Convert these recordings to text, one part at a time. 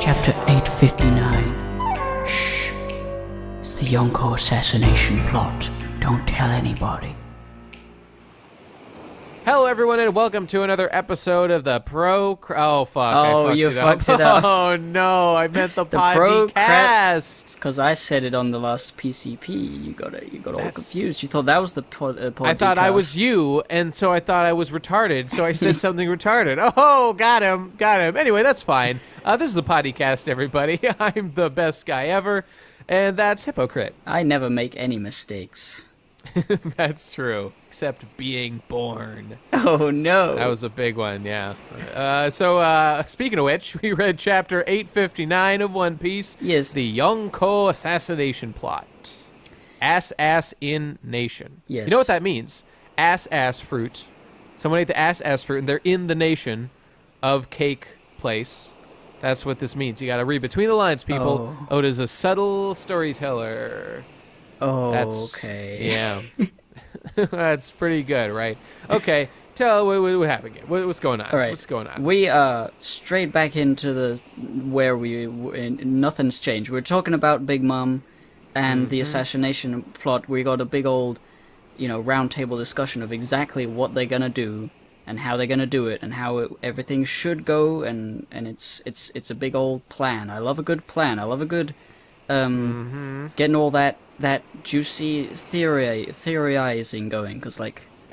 Chapter 859. Shh. It's the Yonko assassination plot. Don't tell anybody. Hello, everyone, and welcome to another episode of the Oh, fuck. Oh, you fucked it up. Oh, no. I meant the Pro podcast. Because I said it on the last PCP. You got all confused. You thought that was the podcast. I thought I was you, and so I thought I was retarded, so I said something retarded. Oh, got him. Anyway, that's fine. This is the podcast, everybody. I'm the best guy ever, and that's Hypocrite. I never make any mistakes. That's true, except being born. Oh, no. That was a big one, yeah. So, speaking of which, we read chapter 859 of One Piece. Yes. The Yonko assassination plot. Ass in nation. Yes. You know what that means? Ass fruit. Someone ate the ass fruit, and they're in the nation of Cake Place. That's what this means. You gotta read between the lines, people. Oh. Oda's a subtle storyteller. Oh, That's, okay. Yeah. That's pretty good, right? Okay, tell what happened again. What's going on? All right. What's going on? We straight back into where nothing's changed. We're talking about Big Mom and the assassination plot. We got a big old, round table discussion of exactly what they're gonna do and how they're gonna do it and how everything should go, and it's a big old plan. I love a good plan. I love a good getting all that juicy theorizing going, because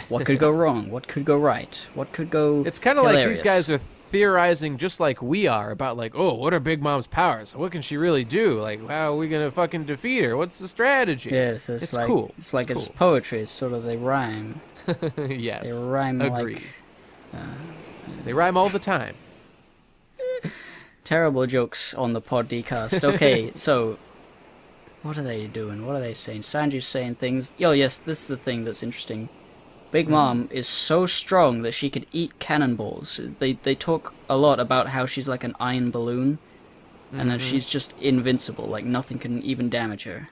what could go wrong, what could go right, what could go It's kind of like hilarious. these guys are theorizing just like we are about what are Big Mom's powers? What can she really do? How are we gonna fucking defeat her? What's the strategy? Yes, it's like, cool. It's like it's cool. poetry. It's sort of they rhyme. Yes. They rhyme Agreed. They rhyme all the time. Terrible jokes on the podcast. Okay, so what are they doing? What are they saying? Sanji's saying things. Oh yes, this is the thing that's interesting. Big Mom is so strong that she could eat cannonballs. They talk a lot about how she's like an iron balloon, and that she's just invincible. Like nothing can even damage her.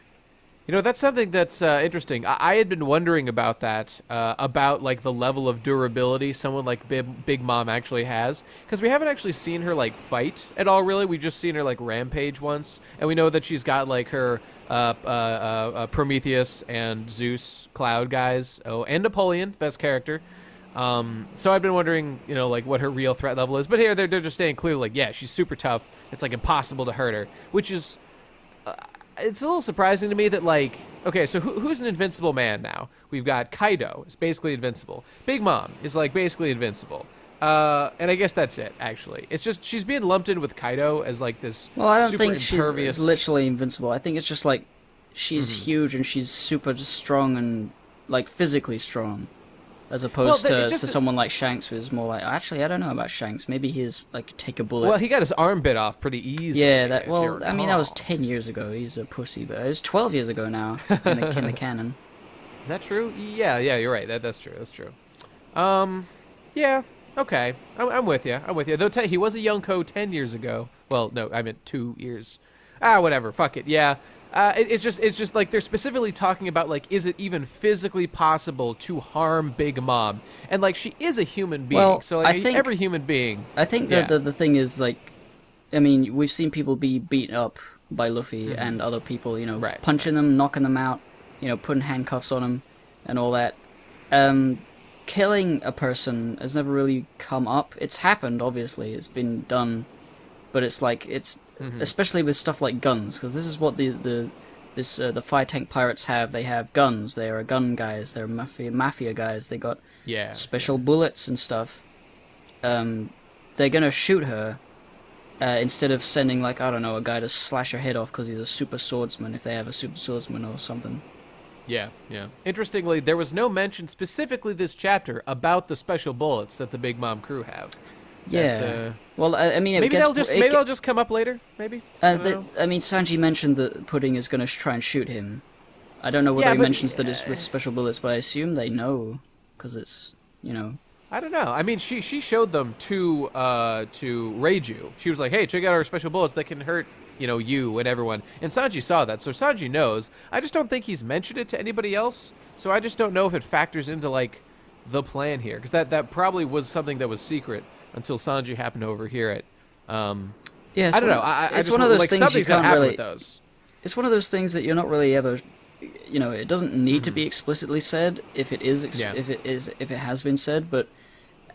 That's something that's interesting. I had been wondering about that, about the level of durability someone like Big Mom actually has, because we haven't actually seen her fight at all. Really, we've just seen her rampage once, and we know that she's got her Prometheus and Zeus Cloud guys. Oh, and Napoleon, best character. So I've been wondering, what her real threat level is. But here they're just staying clear, yeah, she's super tough. It's impossible to hurt her, which is. It's a little surprising to me that, okay, so who's an invincible man now? We've got Kaido, is basically invincible. Big Mom is, basically invincible. And I guess that's it, actually. It's just, she's being lumped in with Kaido as, this Well, I don't super think impervious... she's literally invincible. I think it's just, she's huge and she's super strong and, physically strong. As opposed to someone like Shanks, who's more actually, I don't know about Shanks. Maybe he's take a bullet. Well, he got his arm bit off pretty easily. Yeah, that was 10 years ago. He's a pussy, but it was 12 years ago now in the canon. Is that true? Yeah, you're right. That's true. Yeah, okay. I'm with you. Though he was a Yonko 10 years ago. Well, no, I meant 2 years. Whatever. Fuck it. Yeah. It's just they're specifically talking about is it even physically possible to harm Big Mom, and she is a human being, well, so I think, every human being. I think that the thing is we've seen people be beat up by Luffy and other people, punching them, knocking them out, putting handcuffs on them, and all that. Killing a person has never really come up. It's happened, obviously, it's been done, but it's especially with stuff like guns, because this is what the fire tank pirates have. They have guns. They are gun guys. They're mafia guys. They got special bullets and stuff. They're gonna shoot her instead of sending I don't know, a guy to slash her head off because he's a super swordsman, if they have a super swordsman or something. Yeah. Interestingly, there was no mention specifically this chapter about the special bullets that the Big Mom crew have. Yeah. Well, I mean, maybe they'll just come up later. Maybe. Sanji mentioned that Pudding is going to try and shoot him. I don't know whether he mentions that it's with special bullets, but I assume they know because it's I don't know. I mean, she showed them to Reiju. She was like, "Hey, check out our special bullets that can hurt you and everyone." And Sanji saw that, so Sanji knows. I just don't think he's mentioned it to anybody else. So I just don't know if it factors into the plan here, because that probably was something that was secret until Sanji happened to overhear it. Yeah, I don't know. I it's just one of those like things you something's gonna can't happen really. with those. It's one of those things that you're not really ever. It doesn't need to Mm-hmm. be explicitly said if it is Yeah. if it has been said, but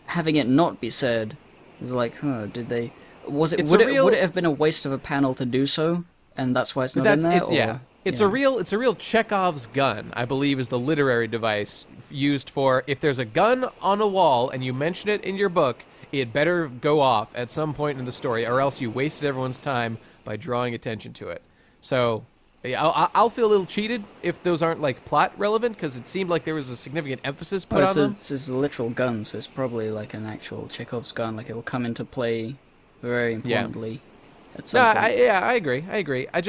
having it not be said is like, huh, did they? Was it It's a would real. it have been a waste of a panel to do so, and that's why it's But not in that's there, it's yeah. or It's a real Chekhov's gun, I believe, is the literary device used for if there's a gun on a wall and you mention it in your book, it better go off at some point in the story, or else you wasted everyone's time by drawing attention to it. So yeah, I'll feel a little cheated if those aren't like plot relevant, because it seemed like there was a significant emphasis put Well, on them. it's a literal gun, so it's probably like an actual Chekhov's gun. Like it'll come into play very Yeah. importantly at No, some point. I agree. I agree. I'm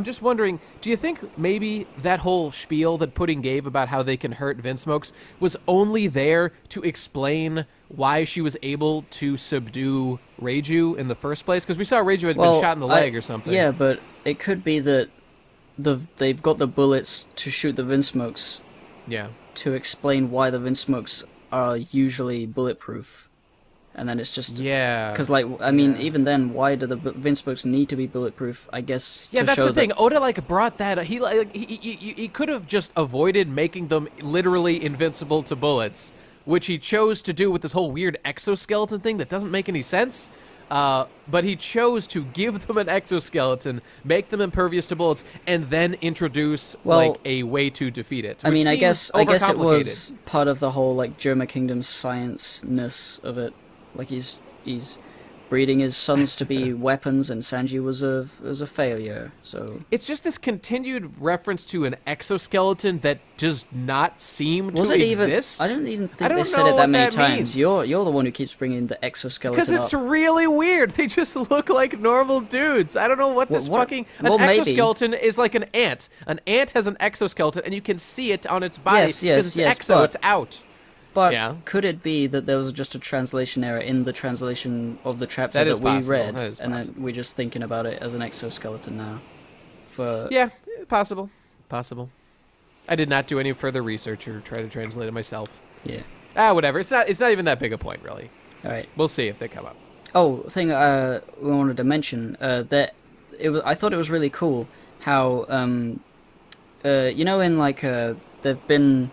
just wondering. Do you think maybe that whole spiel that Pudding gave about how they can hurt Vinsmokes was only there to explain why she was able to subdue Reiju in the first place? Because we saw Reiju had been shot in the leg or something. Yeah, but it could be that they've got the bullets to shoot the Vinsmokes Yeah. to explain why the Vinsmokes are usually bulletproof, and then it's just Yeah. because, like, I mean, even then, why do the Vinsmokes need to be bulletproof? I guess Yeah, to that's show the thing. that. Oda brought that. He could have just avoided making them literally invincible to bullets, which he chose to do with this whole weird exoskeleton thing that doesn't make any sense. But he chose to give them an exoskeleton, make them impervious to bullets, and then introduce Well, a way to defeat it. I which mean, I seems guess it overcomplicated. was part of the whole like Germa Kingdom's science-ness of it. Like he's breeding his sons to be weapons, and Sanji was a failure. So It's just this continued reference to an exoskeleton that does not seem was to it exist. even? I don't even think I don't they said know it that what many that times. means. You're the one who keeps bringing the exoskeleton Because it's up. really weird. They just look like normal dudes. I don't know what this What- fucking... well, An maybe. exoskeleton is like an ant. An ant has an exoskeleton, and you can see it on its body. Yes, because it's exo, but- it's out. But Yeah. could it be that there was just a translation error in the translation of the chapter That is we possible. read, That is and then possible. we're just thinking about it as an exoskeleton now? For Yeah, possible. Possible. I did not do any further research or try to translate it myself. yeah. Whatever. It's not even that big a point, really. All right. We'll see if they come up. Oh, thing we wanted to mention that I thought it was really cool how in like there've been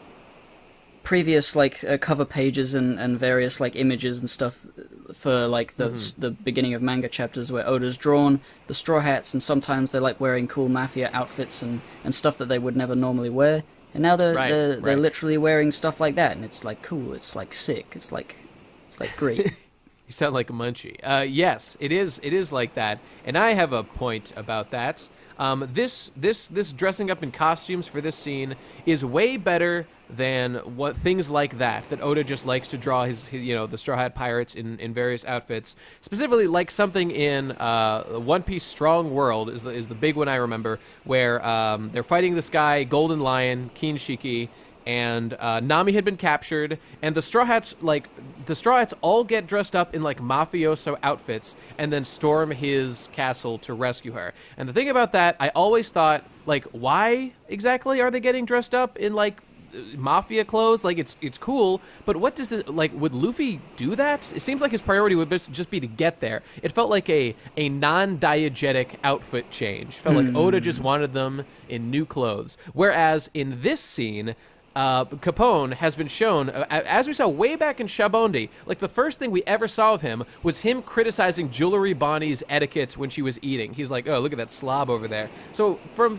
previous like cover pages and various like images and stuff for like the beginning of manga chapters where Oda's drawn the Straw Hats, and sometimes they're like wearing cool mafia outfits and stuff that they would never normally wear, and now they're literally wearing stuff like that, and it's like cool, it's like sick, it's like great. You sound like a munchie. Yes, it is. It is like that, and I have a point about that. This dressing up in costumes for this scene is way better than what things like that Oda just likes to draw his the Straw Hat Pirates in various outfits. Specifically, like something in One Piece Strong World is the big one I remember, where they're fighting this guy Golden Lion Kinshiki. And Nami had been captured, and the Straw Hats all get dressed up in like mafioso outfits and then storm his castle to rescue her. And the thing about that, I always thought, like, why exactly are they getting dressed up in like mafia clothes? Like, it's cool, but what does this, like, would Luffy do that? It seems like his priority would just be to get there. It felt like a non-diegetic outfit change. It felt like Oda just wanted them in new clothes. Whereas in this scene, Capone has been shown, as we saw way back in Shabondi, like the first thing we ever saw of him was him criticizing Jewelry Bonnie's etiquette when she was eating. He's like, oh, look at that slob over there. So from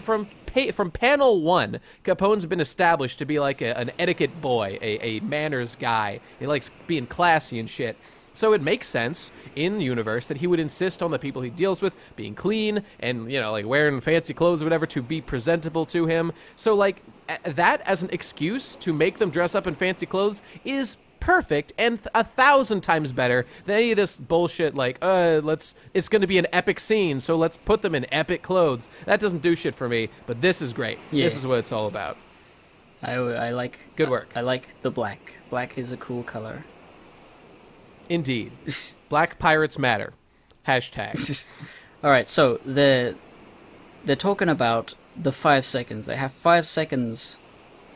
panel one, Capone's been established to be like an etiquette boy, a manners guy. He likes being classy and shit. So it makes sense in the universe that he would insist on the people he deals with being clean and, like wearing fancy clothes or whatever to be presentable to him. So, like, that as an excuse to make them dress up in fancy clothes is perfect and 1,000 times better than any of this bullshit like, it's going to be an epic scene, so let's put them in epic clothes. That doesn't do shit for me, but this is great. Yeah. This is what it's all about. I like Good work. I like the black. Black is a cool color. Indeed. Black Pirates Matter. Hashtag. All right, so they're talking about the 5 seconds. They have 5 seconds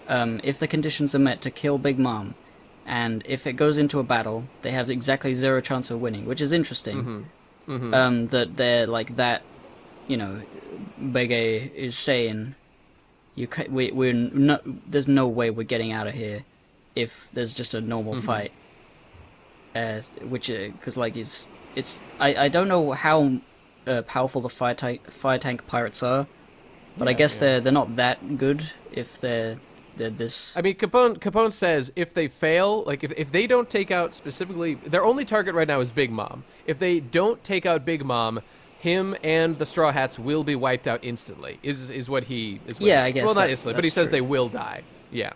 if the conditions are met to kill Big Mom, and if it goes into a battle, they have exactly 0 chance of winning, which is interesting. that they're like that, Big A is saying, we're not, there's no way we're getting out of here if there's just a normal fight. Because like I don't know how powerful the fire tank pirates are, but I guess they're not that good if they're this. I mean, Capone says if they fail, like if they don't take out specifically, their only target right now is Big Mom. If they don't take out Big Mom, him and the Straw Hats will be wiped out instantly. Is what he is. I guess. Well, not instantly, but he says true. they will die. Yeah.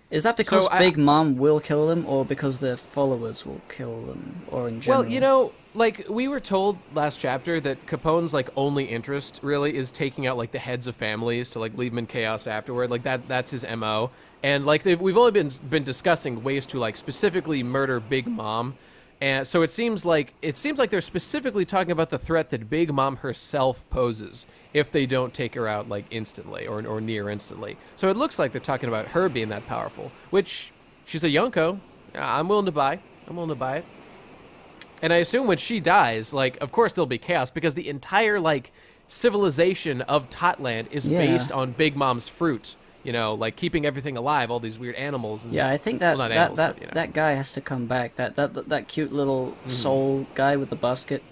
Is that because Big Mom will kill them, or because their followers will kill them, or in general? Well, like we were told last chapter that Capone's like only interest really is taking out like the heads of families to like leave them in chaos afterward. Like that's his MO. And like we've only been discussing ways to like specifically murder Big Mom. And so it seems like they're specifically talking about the threat that Big Mom herself poses if they don't take her out like instantly or near instantly. So it looks like they're talking about her being that powerful, which she's a Yonko. I'm willing to buy. it. And I assume when she dies, like of course there'll be chaos because the entire like civilization of Totland is based on Big Mom's fruit. Like keeping everything alive, all these weird animals. And, I think that guy has to come back. That cute little soul guy with the basket.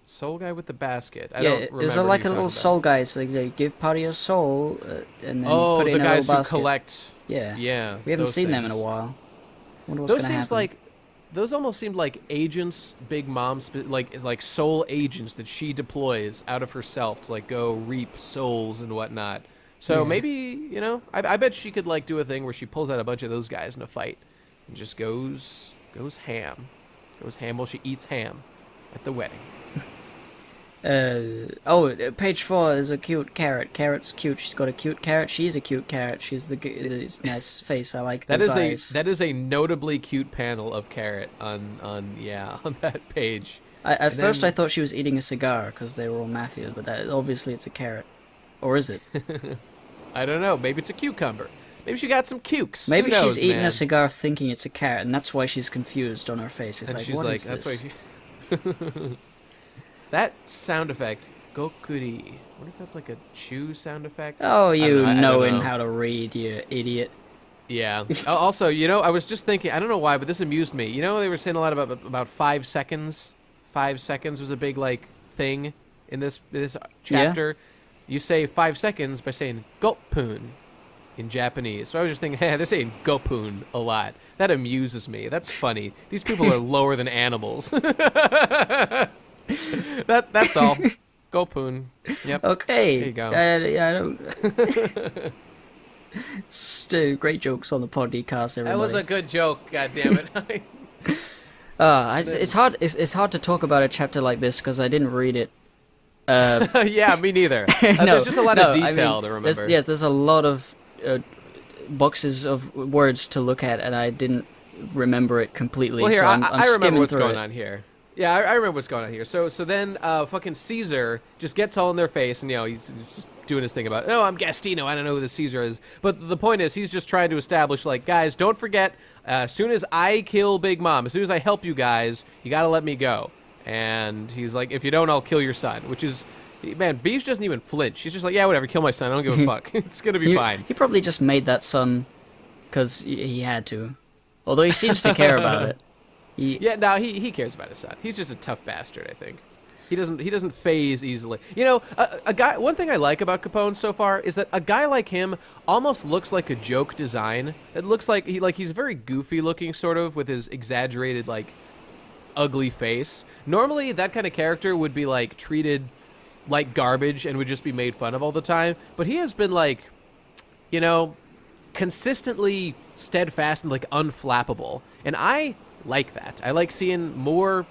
Soul guy with the basket. I don't remember. Is there like a little soul guy? So they give part of your soul and then put it in the a guys little who basket. collect. Yeah. We haven't seen them in a while. Wonder what's gonna happen. Those almost seemed like agents, Big Mom's like soul agents that she deploys out of herself to like go reap souls and whatnot. So maybe, I bet she could like do a thing where she pulls out a bunch of those guys in a fight and just goes ham. Goes ham while she eats ham at the wedding. Page 4 is a cute carrot. Carrot's cute. She's got a cute carrot. She's a cute carrot. She's this nice face. I like those eyes. That is a notably cute panel of Carrot on that page. At first I thought she was eating a cigar because they were all mafia, but obviously it's a carrot. Or is it? I don't know. Maybe it's a cucumber. Maybe she got some cukes. Maybe she's eating a cigar thinking it's a carrot, and that's why she's confused on her face. It's and like, she's what like, is that's this? why that sound effect, Gokuri. I wonder if that's like a chew sound effect. Oh, you I don't knowing know. how to read, you idiot. Yeah. Also, I was just thinking, I don't know why, but this amused me. They were saying a lot about 5 seconds. 5 seconds was a big like thing in this chapter. Yeah. You say 5 seconds by saying "gopun" in Japanese. So I was just thinking, they're saying "gopun" a lot. That amuses me. That's funny. These people are lower than animals. That's all. Gopun. Yep. Okay. There you go. I don't. Great jokes on the podcast. Everybody. That was a good joke. God damn it. It's hard. It's hard to talk about a chapter like this because I didn't read it. Yeah, me neither. There's just a lot of detail to remember. There's a lot of boxes of words to look at, and I didn't remember it completely. Well, here, so I'm I remember what's going it. on here. Yeah, I remember what's going on here. So then fucking Caesar just gets all in their face, and he's just doing his thing about, no, I'm Gastino, I don't know who the Caesar is. But the point is, he's just trying to establish, like, guys, don't forget, as soon as I kill Big Mom, as soon as I help you guys, you gotta let me go. And he's like, if you don't, I'll kill your son, which is, man, Beast doesn't even flinch. He's just like, yeah, whatever, kill my son, I don't give a fuck. It's gonna be fine. He probably just made that son because he had to. Although he seems to care about it. He cares about his son. He's just a tough bastard, I think. He doesn't phase easily. A guy. One thing I like about Capone so far is that a guy like him almost looks like a joke design. It looks like he's very goofy looking, sort of, with his exaggerated like ugly face. Normally, that kind of character would be like treated like garbage and would just be made fun of all the time. But he has been like, consistently steadfast and like unflappable, and I like that. I like seeing more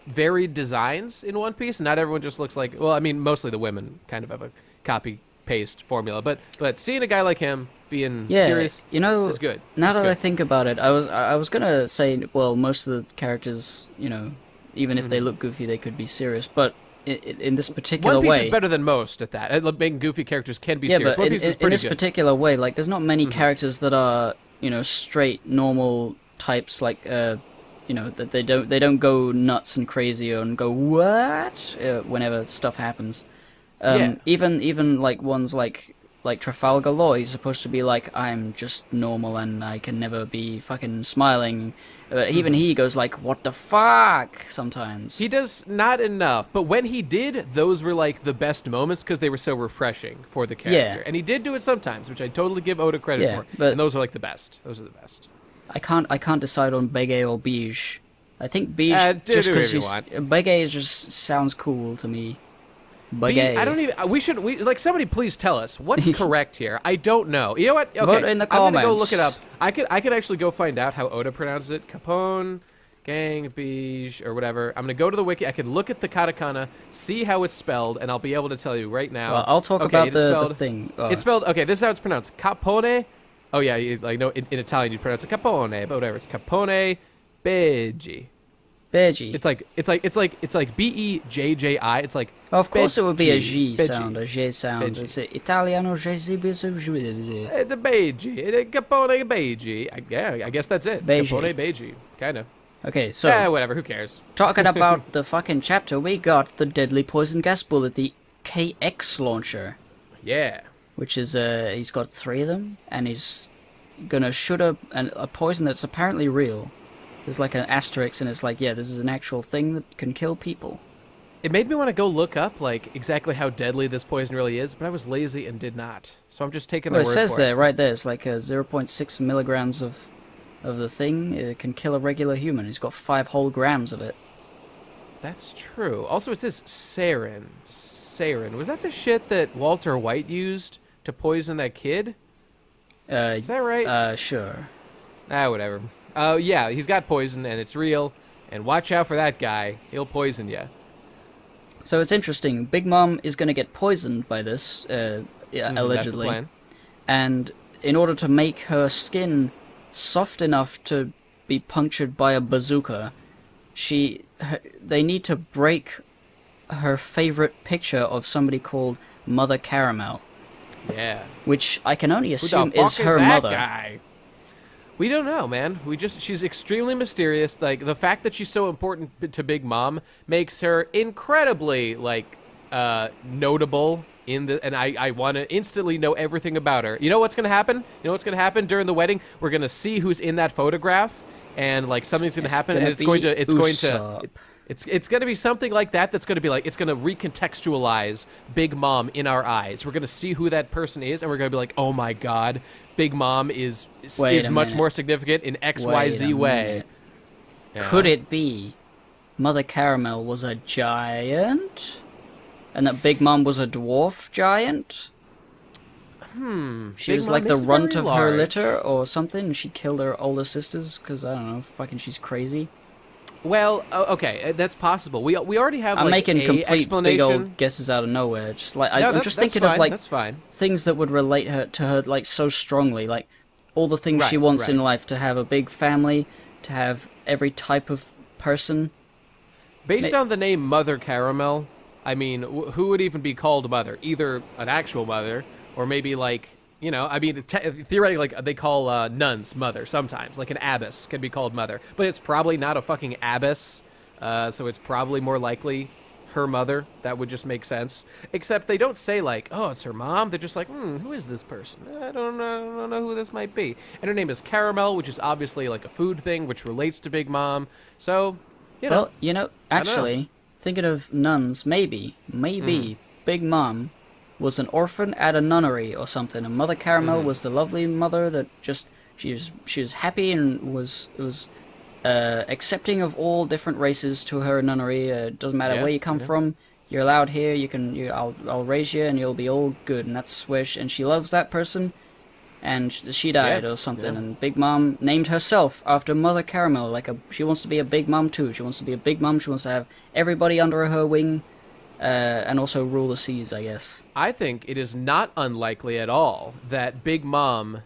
varied designs in One Piece. Not everyone just looks like, well, I mean, mostly the women kind of have a copy paste formula, but seeing a guy like him being serious is good. Now that I think about it, I was gonna say, well, most of the characters, even if they look goofy, they could be serious, but in this particular way, One Piece is better than most at that. Making goofy characters can be serious. But One Piece is pretty in this good. particular way, like, there's not many characters that are, straight, normal types, like, that they don't go nuts and crazy and go what whenever stuff happens. Yeah. Even like ones like Trafalgar Law, he's supposed to be like, I'm just normal and I can never be fucking smiling. Even he goes like, what the fuck sometimes. He does not enough, but when he did, those were like the best moments because they were so refreshing for the character. Yeah. And he did do it sometimes, which I totally give Oda credit Yeah, for. but- And those are like the best. Those are the best. I can't decide on Bege or Beige. I think Beige Do just whatever because you want. Bege just sounds cool to me. Bege. I don't even. We like somebody. Please tell us what's correct here. I don't know. You know what? Okay, Vote in the I'm gonna go comments. look it up. I could actually go find out how Oda pronounces it. Capone, Gang, Beige, or whatever. I'm gonna go to the wiki. I can look at the katakana, see how it's spelled, and I'll be able to tell you right now. Well, I'll talk Okay, about it is the spelled- thing. It's spelled. Okay, this is how it's pronounced. Capone. Oh yeah, like no, in Italian you pronounce it Capone, but whatever. It's Capone, Beige. Beige. It's like Bejji. It's like. Of course, it would be a Beige. G sound, a J sound. Beige. It's Italiano J. The Beige. Capone Beige. I guess that's it. Beige. Capone Beige. Kind of. Okay, so Yeah, whatever. Who cares? talking about the fucking chapter, we got the deadly poison gas bullet, the KX launcher, Yeah. which is he's got 3 of them, and he's gonna shoot a poison that's apparently real. There's like an asterisk, and it's like, yeah, this is an actual thing that can kill people. It made me want to go look up like exactly how deadly this poison really is, but I was lazy and did not. So I'm just taking Well, their it word says for there, right there, it's like 0.6 milligrams of the thing. It can kill a regular human. He's got 5 whole grams of it. That's true. Also, it says sarin. Sarin. Was that the shit that Walter White used to poison that kid? Is that right? Sure. Whatever. Yeah, he's got poison and it's real. And watch out for that guy. He'll poison you. So it's interesting. Big Mom is going to get poisoned by this, allegedly. That's the plan. And in order to make her skin soft enough to be punctured by a bazooka, they need to break her favorite picture of somebody called Mother Caramel, Yeah. which I can only Who assume the fuck is her that mother. guy? We don't know, man. She's extremely mysterious. Like, the fact that she's so important to Big Mom makes her incredibly, like, notable and I want to instantly know everything about her. You know what's going to happen? You know what's going to happen during the wedding? We're going to see who's in that photograph, and, like, something's going to happen, and it's going to be something like that that's going to be like, it's going to recontextualize Big Mom in our eyes. We're going to see who that person is, and we're going to be like, oh my god, Big Mom is much more significant in XYZ way. Yeah. Could it be Mother Caramel was a giant? And that Big Mom was a dwarf giant? She Big was Mom like the is runt very of her large. litter or something. She killed her older sisters because, I don't know, fucking she's crazy. Well, okay, that's possible. We already have I'm like making a complete big explanation. old guesses out of nowhere. Just like No, I'm that's just thinking of fine, like that's fine. things that would relate her to her like so strongly, like all the things she Right, wants in right. life: to have a big family, to have every type of person. Based on the name Mother Caramel, I mean, who would even be called mother? Either an actual mother, or maybe like, you know, I mean, theoretically, like they call nuns mother sometimes. Like an abbess can be called mother, but it's probably not a fucking abbess. So it's probably more likely her mother. That would just make sense. Except they don't say like, oh, it's her mom. They're just like, who is this person? I don't know who this might be. And her name is Caramel, which is obviously like a food thing, which relates to Big Mom. So, you know. Well, you know, actually, thinking of nuns, maybe Big Mom was an orphan at a nunnery or something, and Mother Caramel was the lovely mother that just she was happy and was accepting of all different races to her nunnery. Doesn't matter where you come from, you're allowed here. I'll raise you, and you'll be all good. And that's where and she loves that person. And she died or something, and Big Mom named herself after Mother Caramel. She wants to be a big mom too. She wants to be a big mom. She wants to have everybody under her wing, and also rule the seas, I guess. I think it is not unlikely at all that Big Mom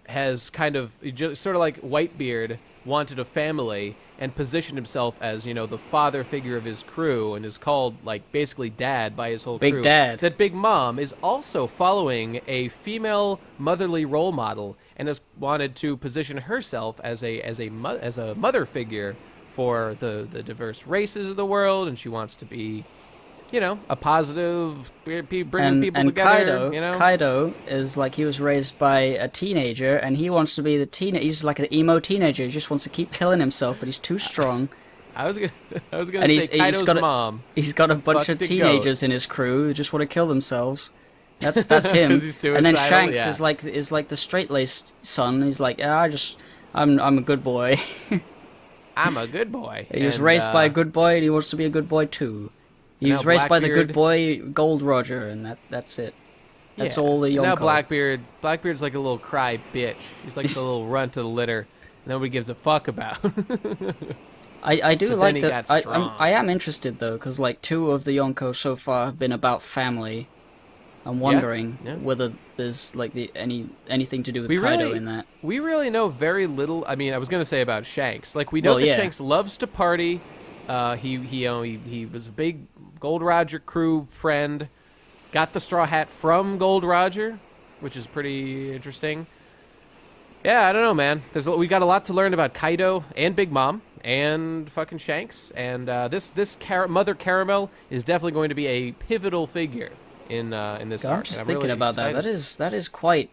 has kind of just sort of like Whitebeard wanted a family and positioned himself as, you know, the father figure of his crew and is called like basically dad by his whole Big crew. Dad. That Big Mom is also following a female motherly role model and has wanted to position herself as a mother figure for the diverse races of the world, and she wants to be, a positive, bringing people together. Kaido, Kaido is like, he was raised by a teenager, and he wants to be the teenager. He's like an emo teenager. He just wants to keep killing himself, but he's too strong. I was gonna say Kaido's mom. He's got a bunch of teenagers in his crew who just want to kill themselves. That's him. And then Shanks is like the straight-laced son. He's like, I'm a good boy. I'm a good boy. He was raised by a good boy, and he wants to be a good boy too. He was raised by the good boy Gold Roger, and that's it. That's all the Yonko. Now Blackbeard's like a little cry bitch. He's like the little runt of the litter nobody gives a fuck about. I do like that. I am interested though, because like 2 of the Yonko so far have been about family. I'm wondering whether there's like anything to do with Kaido in that. We really know very little. I mean, I was gonna say about Shanks. Like we know that Shanks loves to party. He was a big Gold Roger crew friend. Got the straw hat from Gold Roger, which is pretty interesting. Yeah, I don't know, man. We got a lot to learn about Kaido and Big Mom and fucking Shanks, and this Mother Caramel is definitely going to be a pivotal figure in this arc. I'm just thinking about that. That is quite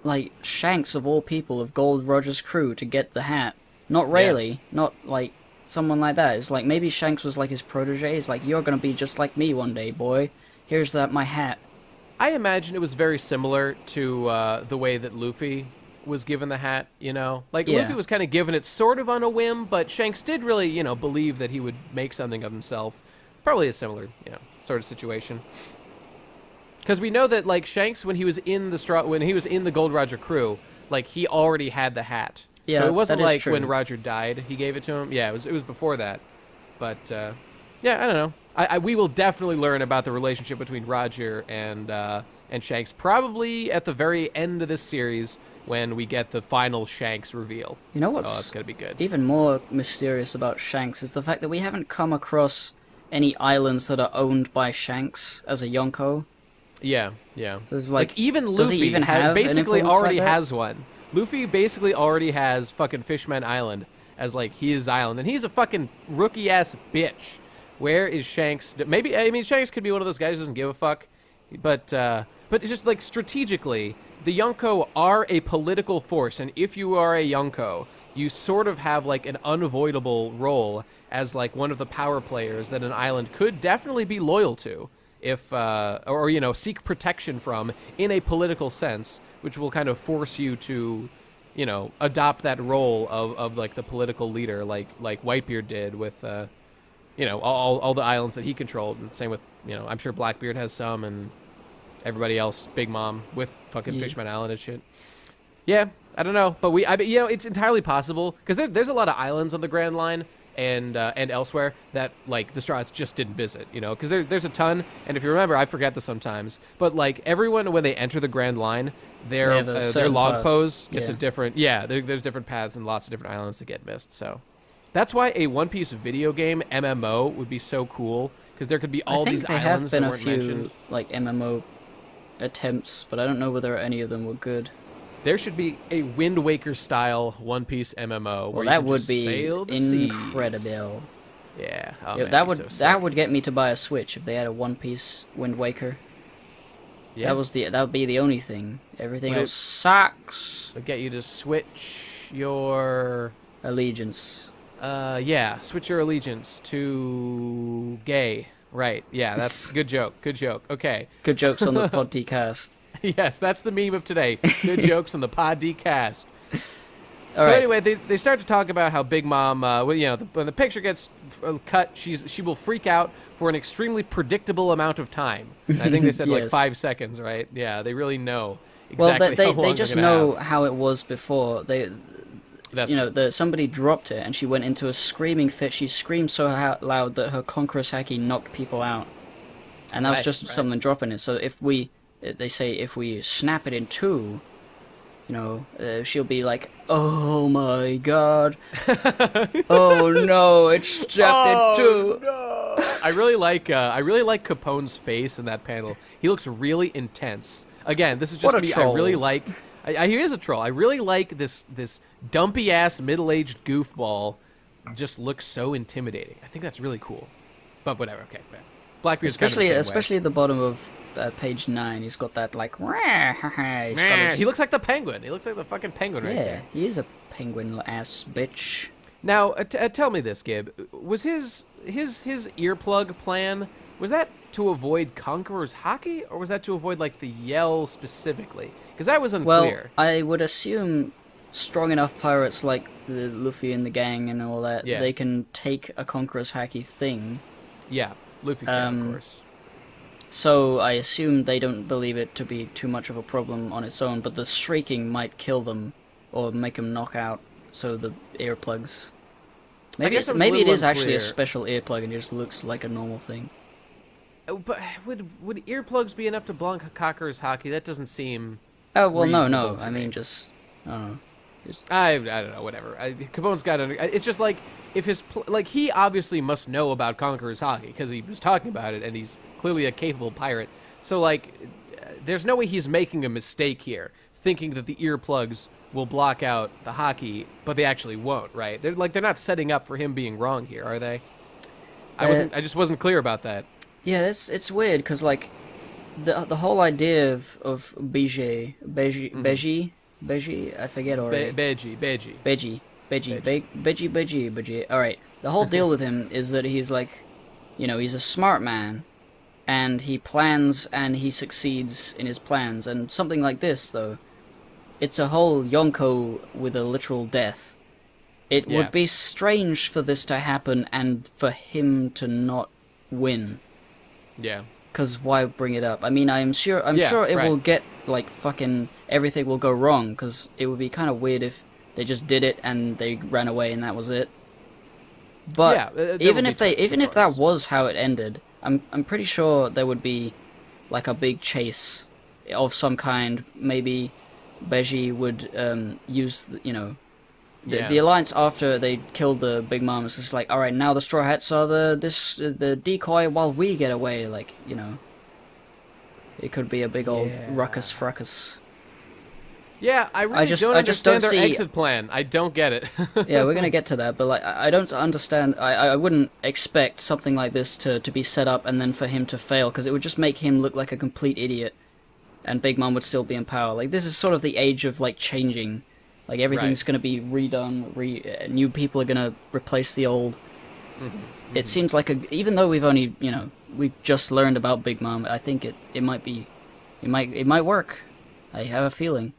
like Shanks of all people of Gold Roger's crew to get the hat. Not Rayleigh, not like someone like that. It's like maybe Shanks was like his protege. He's like, you're gonna be just like me one day, boy. Here's my hat. I imagine it was very similar to the way that Luffy was given the hat, Luffy was kind of given it sort of on a whim, but Shanks did really, believe that he would make something of himself. Probably a similar, sort of situation. Because we know that, like, Shanks, when he was in the Gold Roger crew, like, he already had the hat. Yeah, so it wasn't like when Roger died, he gave it to him. Yeah, it was before that. But yeah, I don't know. We will definitely learn about the relationship between Roger and Shanks, probably at the very end of this series when we get the final Shanks reveal. You know what's it's gonna be good. Even more mysterious about Shanks is the fact that we haven't come across any islands that are owned by Shanks as a Yonko. Yeah. So it's like even Luffy basically already has one. Luffy basically already has fucking Fishman Island as like his island, and he's a fucking rookie ass bitch. Where is Shanks? Shanks could be one of those guys who doesn't give a fuck, but it's just like strategically, the Yonko are a political force, and if you are a Yonko, you sort of have like an unavoidable role as like one of the power players that an island could definitely be loyal to, if or seek protection from in a political sense, which will kind of force you to, adopt that role of like the political leader, like Whitebeard did with all the islands that he controlled, and same with I'm sure Blackbeard has some, and everybody else, Big Mom with fucking Fishman Island and shit. Yeah, I don't know, but it's entirely possible because there's a lot of islands on the Grand Line and elsewhere that like the Straw Hats just didn't visit, because there's a ton, and if you remember, I forget this sometimes, but like everyone when they enter the Grand Line, their log pose gets a different there's different paths and lots of different islands that get missed. So that's why a One Piece video game MMO would be so cool, because there could be all these islands that weren't mentioned. Like MMO attempts, but I don't know whether any of them were good. There should be a Wind Waker style One Piece MMO where that you would just be sail the incredible. Seas. Yeah, that would get me to buy a Switch if they had a One Piece Wind Waker. Yeah, that would be the only thing. Everything else sucks. Would get you to switch your allegiance. Switch your allegiance to gay. Right. Yeah, that's good joke. Good joke. Okay. Good jokes on the podcast. Yes, that's the meme of today. Good jokes on the podcast. Anyway, they start to talk about how Big Mom, when the picture gets cut, she will freak out for an extremely predictable amount of time. And I think they said like 5 seconds, right? Yeah, they really know exactly how long they just know how it was before. Somebody dropped it and she went into a screaming fit. She screamed so loud that her Conqueror's Haki knocked people out. And that was just someone dropping it. So if we snap it in two, she'll be like, oh my god. Oh no, it's snapped in two. No. I really like Capone's face in that panel. He looks really intense. Again, this is just me. Troll. I really like he is a troll. I really like this dumpy ass middle-aged goofball just look so intimidating. I think that's really cool. But whatever, okay. Whatever. Blackbeard's kind of the same Especially at the bottom of page 9, he's got that like. He looks like the penguin. He looks like the fucking penguin right there. Yeah, he is a penguin ass bitch. Now, tell me this, Gabe. Was his earplug plan, was that to avoid Conqueror's Hockey, or was that to avoid like the yell specifically? Because that was unclear. Well, I would assume strong enough pirates like the Luffy and the gang and all that, they can take a Conqueror's Haki thing. Yeah, Luffy can, of course. So I assume they don't believe it to be too much of a problem on its own, but the shrieking might kill them or make them knock out. So the earplugs. Maybe it is actually a special earplug and it just looks like a normal thing. But would earplugs be enough to block Conqueror's Haki? That doesn't seem. Oh well, no. I mean, just I don't know. I don't know, whatever. Kavone's got it's just like if he obviously must know about Conqueror's Haki because he was talking about it and he's clearly a capable pirate. So like, there's no way he's making a mistake here, thinking that the earplugs will block out the Haki, but they actually won't, right? They're not setting up for him being wrong here, are they? I just wasn't clear about that. Yeah, it's weird because like the whole idea of Beji, I forget already. Beji. All right. The whole deal with him is that he's like, he's a smart man, and he plans and he succeeds in his plans. And something like this, though, it's a whole Yonko with a literal death. It would be strange for this to happen and for him to not win. Yeah. Because why bring it up? I mean, I'm sure it will get, like, fucking everything will go wrong, because it would be kind of weird if they just did it and they ran away and that was it. But even if that was how it ended, I'm pretty sure there would be, like, a big chase of some kind. Maybe Beji would use, the Alliance after they killed the Big Mom. It's just like, all right, now the Straw Hats are the decoy while we get away. Like, it could be a big old ruckus fracas. Yeah, I just don't understand their exit plan. I don't get it. Yeah, we're gonna get to that, but like, I don't understand. I wouldn't expect something like this to be set up and then for him to fail, because it would just make him look like a complete idiot, and Big Mom would still be in power. Like, this is sort of the age of like changing. Like, everything's going to be redone, new people are going to replace the old. Mm-hmm. It seems like, even though we've only, we've just learned about Big Mom, I think it might work. I have a feeling.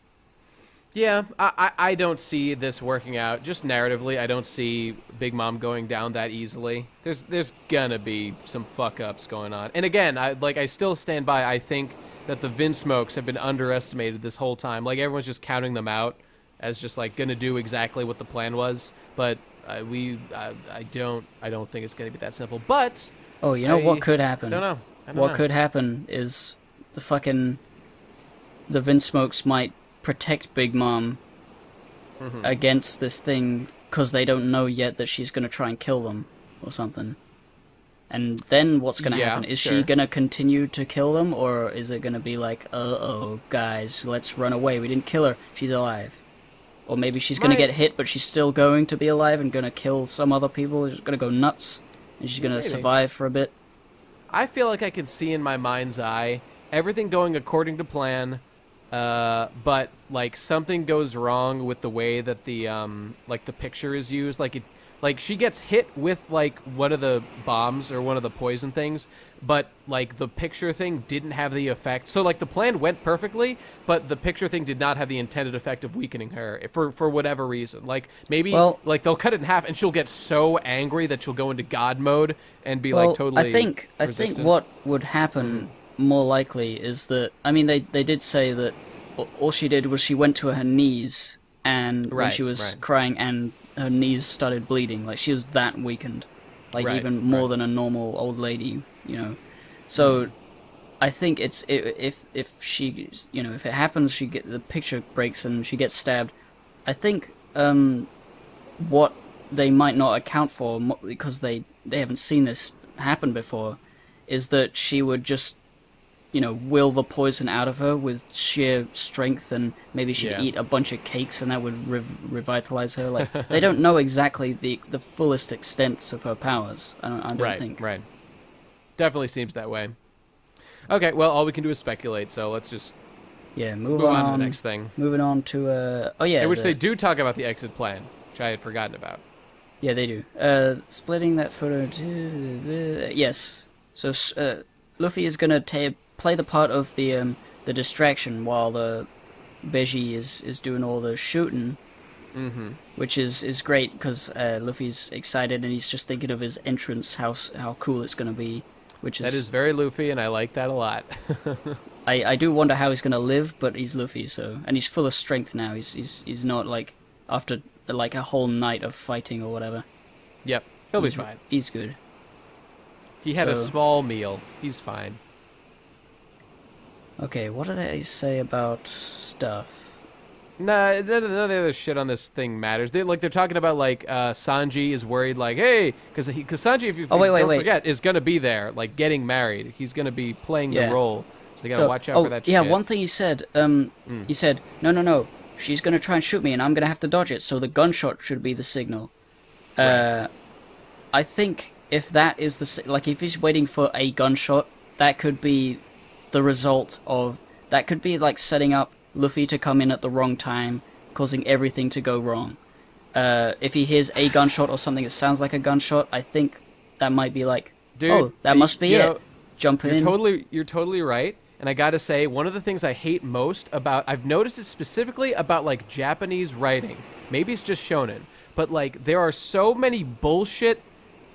Yeah, I don't see this working out. Just narratively, I don't see Big Mom going down that easily. There's gonna be some fuck-ups going on. And again, I still stand by, I think that the Vinsmokes have been underestimated this whole time. Like, everyone's just counting them out as just like gonna do exactly what the plan was, but I don't think it's gonna be that simple. But what could happen? I don't know. What could happen is the Vinsmokes might protect Big Mom against this thing because they don't know yet that she's gonna try and kill them or something. And then what's gonna happen? Is she gonna continue to kill them, or is it gonna be like, guys, let's run away? We didn't kill her. She's alive. Or maybe she's going to get hit, but she's still going to be alive and going to kill some other people. She's going to go nuts, and she's going to survive for a bit. I feel like I can see in my mind's eye everything going according to plan, but like something goes wrong with the way that the picture is used. Like she gets hit with like one of the bombs or one of the poison things, but like the picture thing didn't have the effect. So like the plan went perfectly, but the picture thing did not have the intended effect of weakening her for whatever reason. Like maybe like they'll cut it in half and she'll get so angry that she'll go into God mode and be like totally. I think what would happen more likely is that, I mean, they did say that all she did was she went to her knees and when she was crying and her knees started bleeding. Like, she was that weakened, like even more than a normal old lady, So I think it's if she, if it happens, the picture breaks and she gets stabbed. I think what they might not account for, because they haven't seen this happen before, is that she would just will the poison out of her with sheer strength, and maybe she'd Yeah. eat a bunch of cakes and that would revitalize her. Like, they don't know exactly the fullest extents of her powers. I don't think. Right. Definitely seems that way. Okay, well, all we can do is speculate, so let's just Yeah, move on to the next thing. Moving on to In which they do talk about the exit plan, which I had forgotten about. Yeah, they do. Splitting that photo into... yes. So Luffy is going to play the part of the distraction while the Beji is doing all the shooting. Mm-hmm. Which is great, because Luffy's excited and he's just thinking of his entrance, how cool it's going to be. That is very Luffy, and I like that a lot. I do wonder how he's going to live, but he's Luffy, and he's full of strength now. He's not like after like a whole night of fighting or whatever. Yep, he'll be fine. He's good. He had a small meal. He's fine. Okay, what do they say about stuff? Nah, none of the other shit on this thing matters. They're talking about like Sanji is worried, like, hey, because Sanji, if you don't forget, is gonna be there, like getting married. He's gonna be playing the role, so they gotta watch out for that. Yeah, shit. one thing he said, he said, no, she's gonna try and shoot me, and I'm gonna have to dodge it. So the gunshot should be the signal. Right. I think if that is if he's waiting for a gunshot, that could be the result of that. Could be like setting up Luffy to come in at the wrong time, causing everything to go wrong. If he hears a gunshot or something that sounds like a gunshot, I think that might be like, dude, that must be it. Jump in. You're totally right. And I gotta say, one of the things I hate most about, I've noticed it specifically about like Japanese writing. Maybe it's just shonen, but like there are so many bullshit,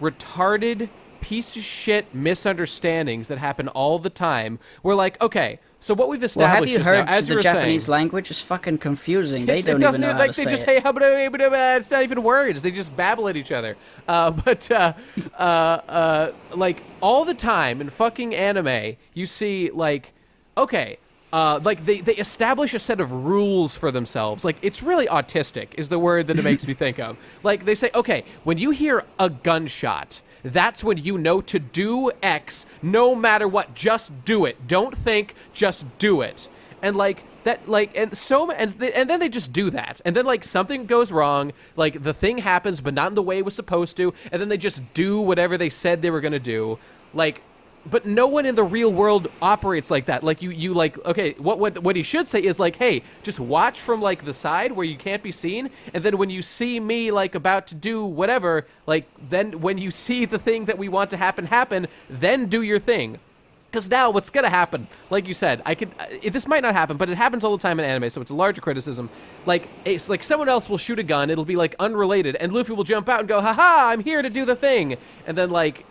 retarded, piece of shit misunderstandings that happen all the time. We're like, okay, so what we've established have you heard now, as the Japanese language is fucking confusing. They don't even know how to say they just it. It's not even words. They just babble at each other. Like all the time in fucking anime, you see like, okay, like they establish a set of rules for themselves. Like it's really autistic is the word that it makes me think of. Like they say, okay, when you hear a gunshot, that's when you know to do X no matter what. Just do it. Don't think, just do it. And like that, like, and then they just do that. And then like something goes wrong, like the thing happens but not in the way it was supposed to, and then they just do whatever they said they were going to do. Like, but no one in the real world operates like that. Like you like, okay, what he should say is like, hey, just watch from like the side where you can't be seen, and then when you see me like about to do whatever, like then when you see the thing that we want to happen, then do your thing. Because now what's gonna happen, like you said, this might not happen, but it happens all the time in anime, so it's a larger criticism. Like, it's like someone else will shoot a gun, it'll be like unrelated, and Luffy will jump out and go, haha, I'm here to do the thing, and then like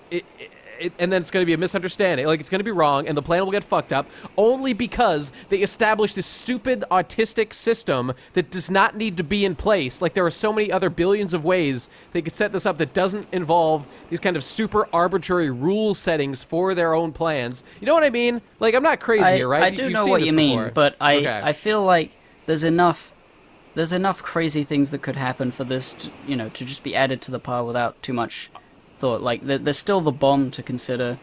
and then it's going to be a misunderstanding. Like, it's going to be wrong, and the plan will get fucked up, only because they established this stupid autistic system that does not need to be in place. Like, there are so many other billions of ways they could set this up that doesn't involve these kind of super arbitrary rule settings for their own plans. You know what I mean? Like, I'm not crazy here, right? I do know what you mean, but I feel like there's enough crazy things that could happen for this to just be added to the pile without too much thought. Like, there's still the bomb to consider,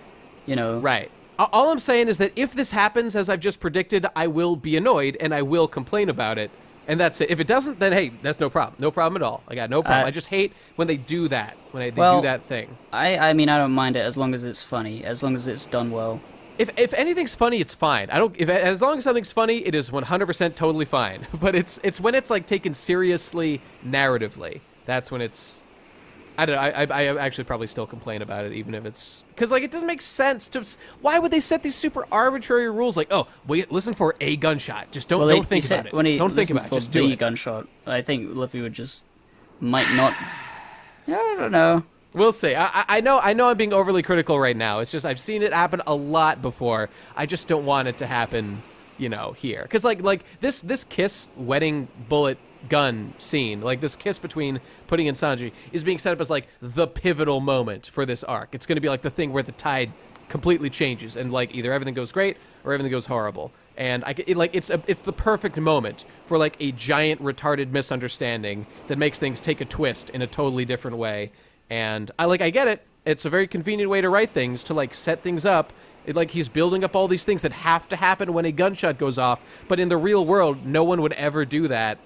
Right. All I'm saying is that if this happens as I've just predicted, I will be annoyed and I will complain about it. And that's it. If it doesn't, then hey, that's no problem. No problem at all. I got no problem. I just hate when they do that. When they do that thing. I mean, I don't mind it as long as it's funny, as long as it's done well. If anything's funny, it's fine. As long as something's funny, it is 100% totally fine. But it's when it's like taken seriously narratively. That's when it's. I don't know. I actually probably still complain about it, even if it's because like it doesn't make sense to. Why would they set these super arbitrary rules? Like, oh, wait, listen for a gunshot. Just don't think about it. Don't think about it. Just do it. Gunshot. I think Luffy would just might not. Yeah, I don't know. We'll see. I know I'm being overly critical right now. It's just I've seen it happen a lot before. I just don't want it to happen, here. Because like this kiss wedding bullet gun scene, like this kiss between Pudding and Sanji, is being set up as like the pivotal moment for this arc. It's going to be like the thing where the tide completely changes and like either everything goes great or everything goes horrible. And it's the perfect moment for like a giant retarded misunderstanding that makes things take a twist in a totally different way. And I get it. It's a very convenient way to write things, to like set things up Like, he's building up all these things that have to happen when a gunshot goes off, but in the real world, no one would ever do that.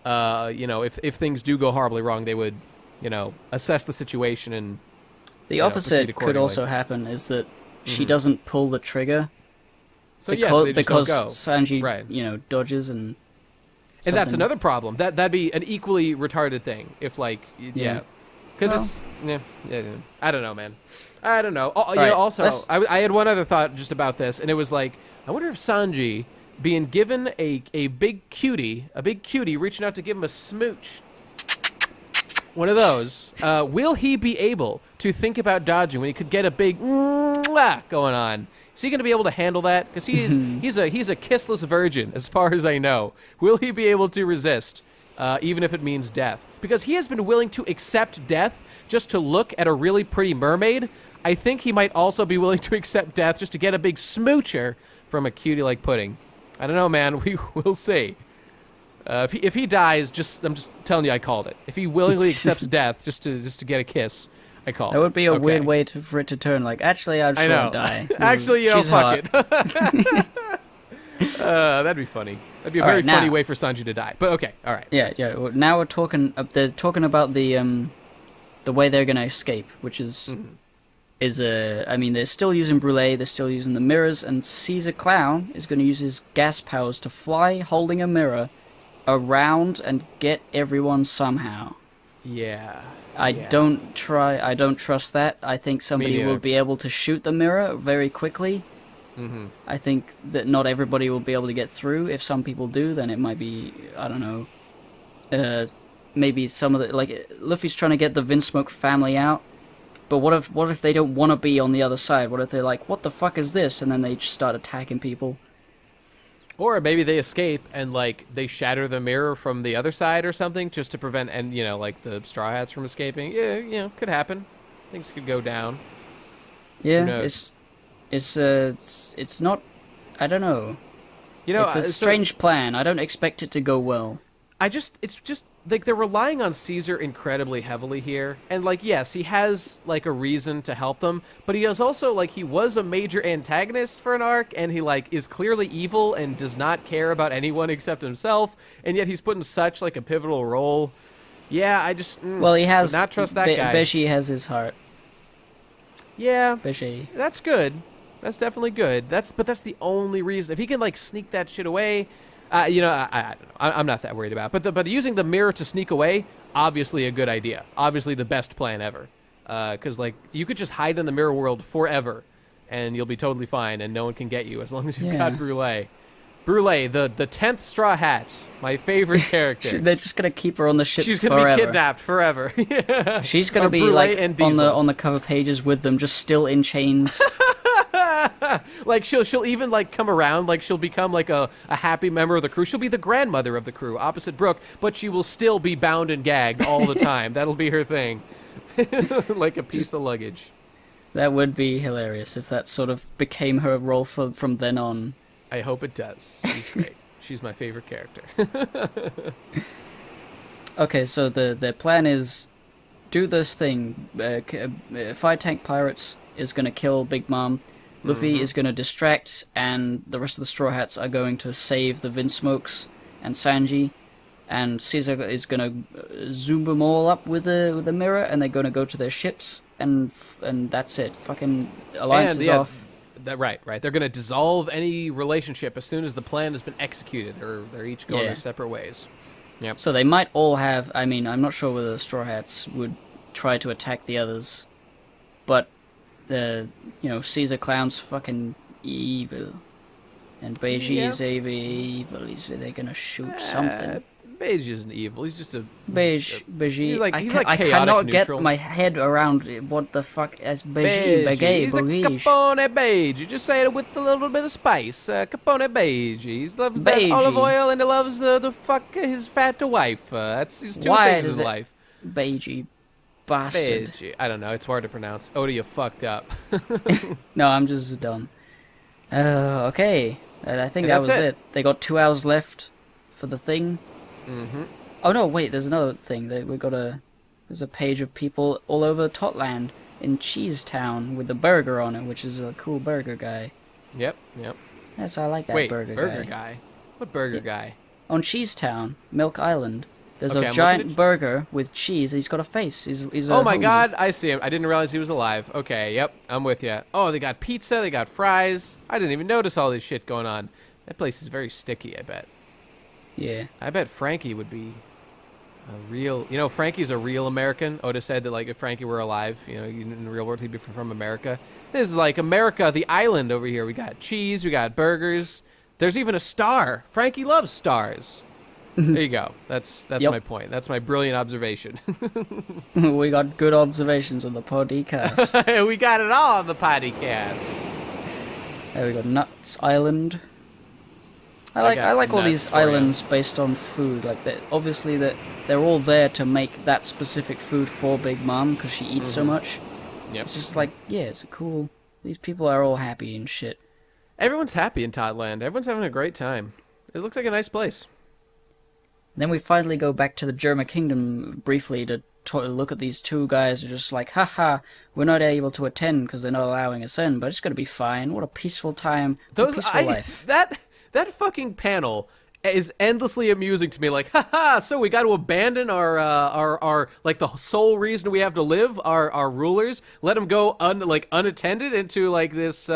If things do go horribly wrong, they would, assess the situation and the opposite could also happen, is that she doesn't pull the trigger. So because Sanji, dodges and that's another problem. That'd be an equally retarded thing if, like, because I don't know, man. I don't know. Also, I had one other thought just about this, and it was like, I wonder if Sanji being given a big cutie reaching out to give him a smooch, one of those, will he be able to think about dodging when he could get a big going on? Is he going to be able to handle that? Because he's a kissless virgin, as far as I know. Will he be able to resist, even if it means death? Because he has been willing to accept death just to look at a really pretty mermaid. I think he might also be willing to accept death just to get a big smoocher from a cutie like Pudding. I don't know, man. We will see. If he dies, I'm just telling you, I called it. If he willingly accepts death just to get a kiss, I call it. That would be a weird way for it to turn. Like, actually, I'd sure die. Actually, fuck it. That'd be funny. That'd be a very funny way for Sanji to die. But okay, all right. Yeah. Well, now we're talking. They're talking about the way they're gonna escape, which is. I mean, they're still using Brûlée, they're still using the mirrors, and Caesar Clown is going to use his gas powers to fly, holding a mirror, around and get everyone somehow. Yeah. I don't trust that. I think somebody will be able to shoot the mirror very quickly. Mm-hmm. I think that not everybody will be able to get through. If some people do, then it might be, I don't know, maybe some of the, like, Luffy's trying to get the Vinsmoke family out. But what if they don't want to be on the other side? What if they're like, what the fuck is this? And then they just start attacking people. Or maybe they escape and, like, they shatter the mirror from the other side or something just to prevent, and, like, the Straw Hats from escaping. Yeah, could happen. Things could go down. Yeah, it's not, I don't know. It's a strange plan. I don't expect it to go well. It's just, like, they're relying on Caesar incredibly heavily here. And, like, yes, he has, like, a reason to help them, but he is also, like, he was a major antagonist for an arc, and he, like, is clearly evil and does not care about anyone except himself, and yet he's put in such, like, a pivotal role. Yeah, I just, well, he has, would not trust that guy. Beshi has his heart. Yeah. Beshi. That's good. That's definitely good. But that's the only reason. If he can, like, sneak that shit away... I'm not that worried about it. But using the mirror to sneak away, obviously a good idea. Obviously the best plan ever. Because, like, you could just hide in the mirror world forever, and you'll be totally fine, and no one can get you as long as you've got Brûlée. Brûlée, the 10th Straw Hat, my favorite character. They're just going to keep her on the ship forever. She's going to be kidnapped forever. Yeah. She's going to be, like, on the cover pages with them, just still in chains. Like, she'll even, like, come around, like, she'll become, like, a happy member of the crew. She'll be the grandmother of the crew, opposite Brooke, but she will still be bound and gagged all the time. That'll be her thing. Like a piece of luggage. That would be hilarious if that sort of became her role from then on. I hope it does. She's great. She's my favorite character. Okay, so the plan is do this thing. Fire Tank Pirates is going to kill Big Mom. Luffy is going to distract, and the rest of the Straw Hats are going to save the Vinsmokes and Sanji. And Caesar is going to zoom them all up with the mirror, and they're going to go to their ships, and that's it. Fucking alliance is off. Right. They're going to dissolve any relationship as soon as the plan has been executed. They're each going their separate ways. Yep. So they might all have... I mean, I'm not sure whether the Straw Hats would try to attack the others, but... Caesar Clown's fucking evil. And Beiji is evil. They're gonna shoot something. Beiji isn't evil. He's just a... Beiji. He's like I cannot neutral. Get my head around what the fuck is Beiji. He's a Capone Beiji. Just say it with a little bit of spice. Capone Beiji. He loves that olive oil, and he loves the fuck his fat wife. That's his two things in life. Beiji. Bastard. Beiji. I don't know. It's hard to pronounce. Oda, you fucked up. No, I'm just dumb. Okay. I think that was it. They got 2 hours left for the thing. Mm-hmm. Oh no, wait. There's another thing. There's a page of people all over Totland in Cheese Town with the burger on it, which is a cool burger guy. Yep. Yes, I like that Wait, burger guy? What burger guy? On Cheese Town, Milk Island, there's Okay, a I'm giant looking at burger with cheese. He's got a face. He's a Oh my homie. god, I see him. I didn't realize he was alive. Okay, yep, I'm with you. Oh, they got pizza, they got fries. I didn't even notice all this shit going on. That place is very sticky, I bet. Yeah. I bet Frankie would be a real... You know, Frankie's a real American. Oda said that, like, if Frankie were alive, you know, in the real world, he'd be from America. This is like America, the island over here. We got cheese, we got burgers. There's even a star. Frankie loves stars. There you go. That's Yep. my point. That's my brilliant observation. We got good observations on the podcast. We got it all on the podcast. There we go. Nuts Island. I got like all nuts these for ya. islands based on food. Like obviously they're all there to make that specific food for Big Mom because she eats so much. Yep. It's just like, yeah, it's a cool. These people are all happy and shit. Everyone's happy in Totland. Everyone's having a great time. It looks like a nice place. Then we finally go back to the German Kingdom briefly to look at these two guys who are just like, haha, we're not able to attend because they're not allowing us in, but it's going to be fine. What a peaceful time. What a peaceful life. That fucking panel is endlessly amusing to me. Like, haha, so we got to abandon our like the sole reason we have to live, our rulers, let them go unattended into like this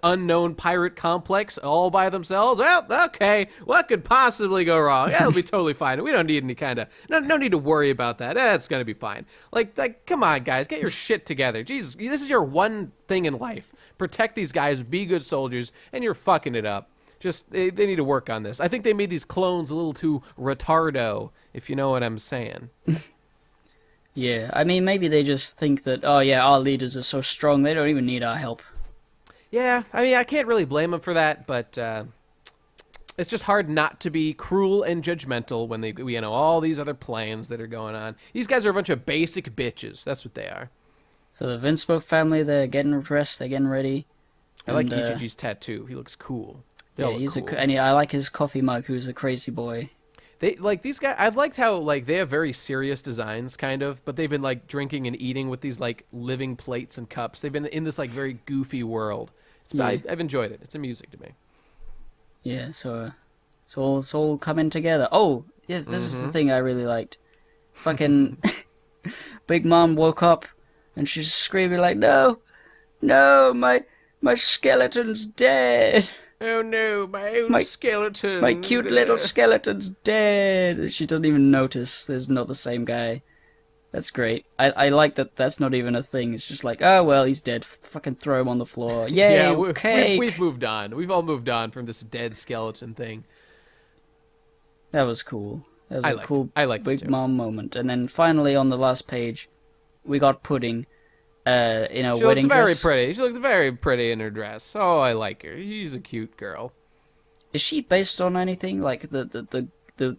unknown pirate complex all by themselves. Well, okay, what could possibly go wrong? Yeah, it'll be totally fine. We don't need any kind of no need to worry about that. It's gonna be fine. Like, come on, guys, get your shit together. Jesus, this is your one thing in life. Protect these guys, be good soldiers, and you're fucking it up. Just, they need to work on this. I think they made these clones a little too retardo, if you know what I'm saying. Yeah, I mean, maybe they just think that, oh yeah, our leaders are so strong, they don't even need our help. Yeah, I mean, I can't really blame them for that, but it's just hard not to be cruel and judgmental when you know, all these other plans that are going on. These guys are a bunch of basic bitches. That's what they are. So the Vinsmoke family, they're getting dressed, they're getting ready. I like Ichiji's tattoo. He looks cool. Yeah, I like his coffee mug, who's a crazy boy. They like these guys. I've liked how like they have very serious designs, kind of, but they've been like drinking and eating with these like living plates and cups. They've been in this like very goofy world. I've enjoyed it. It's amusing to me. Yeah, so it's all coming together. Oh, yes, this is the thing I really liked. Fucking Big Mom woke up and she's screaming like, "No, my skeleton's dead." Oh no, my skeleton. My cute little skeleton's dead. She doesn't even notice there's not the same guy. That's great. I like that that's not even a thing. It's just like, oh, well, he's dead. Fucking throw him on the floor. Yay, yeah, cake. We've moved on. We've all moved on from this dead skeleton thing. That was cool. That was a cool Big too. Mom moment. And then finally on the last page, we got Pudding in a She wedding looks very dress. pretty. She looks very pretty in her dress. Oh, I like her. She's a cute girl. Is she based on anything? Like